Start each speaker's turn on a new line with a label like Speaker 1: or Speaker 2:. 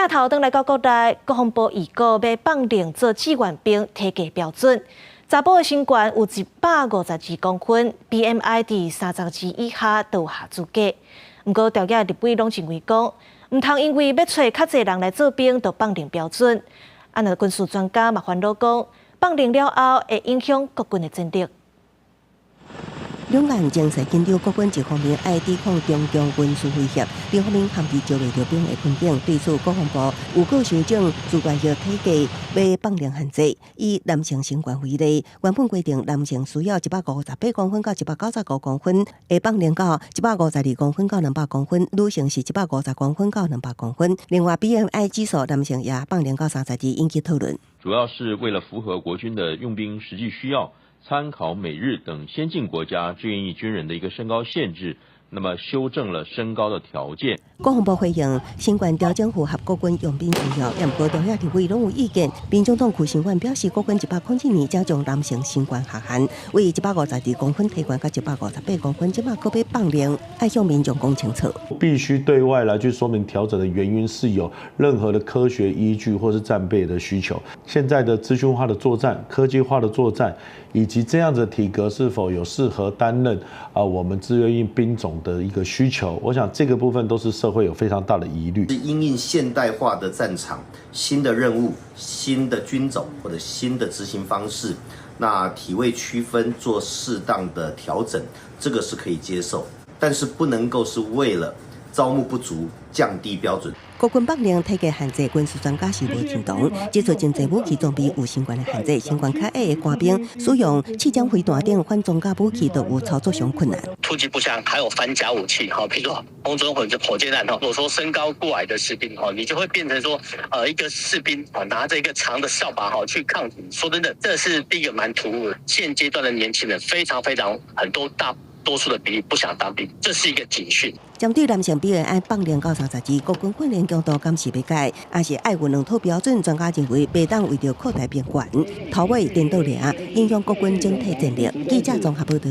Speaker 1: 镜头转来到国内，国防部预告要放零做志愿兵体格标准，查甫的身高有152公分 ，BMI 伫32以下都有下资格。不过，调解立委拢认为讲，唔通因为要找较侪人来做兵，就放零标准。那军事专家嘛烦恼讲，放零了后会影响国军的战力。
Speaker 2: 两岸情势紧张，国军一方面爱抵抗中共军事威胁，另一方面含伫招未着兵的困境。对此，国防部有告修正自愿役体格要放零限制，以男性身高为例，原本规定男性需要158公分到195公分，会放零到152公分到200公分，女性是150公分到200公分。另外 ，BMI 指数男性也放零到32，引起讨论。
Speaker 3: 主要是为了符合国军的用兵实际需要。参考美日等先进国家志愿役军人的一个身高限制，那么修正了身高的条件。
Speaker 2: 国防部回应，新冠调整符合国军用兵需要，但不过调解立委拢有意见。民众党邱新远表示，国军102年才将男性身高下限为152公分提悬到158公分，即马可要放零，爱向民众讲清楚。
Speaker 4: 必须对外来去说明调整的原因是有任何的科学依据或是战备的需求。现在的资讯化的作战、科技化的作战，以及这样子的体格是否有适合担任我们志愿役兵种的一个需求，我想这个部分都是社会有非常大的疑虑。
Speaker 5: 是因应现代化的战场、新的任务、新的军种或者新的执行方式，那体位区分做适当的调整，这个是可以接受，但是不能够是为了招募不足降低标准。
Speaker 2: 国军放零体格限制，军事专家是无认同。接触真济武器装备有相关的限制，相关较矮的官兵使用气枪飞弹等反装甲武器都有操作上困难。
Speaker 6: 突击步枪还有反甲武器，譬如说空中火箭弹，如果说身高过矮的士兵，你就会变成说，一个士兵拿着一个长的扫把去抗敌。说真的，这是第一个蛮突兀的。现阶段的年轻人非常很多大多数的比例不想当兵，这是一个警讯。
Speaker 2: 针对男性 BMI 放零到32，国军训练强度敢是要改，也是爱有两套标准。专家认为，袂当为着扩大边缘，头尾颠倒掠，影响国军整体战力。记者综合报道。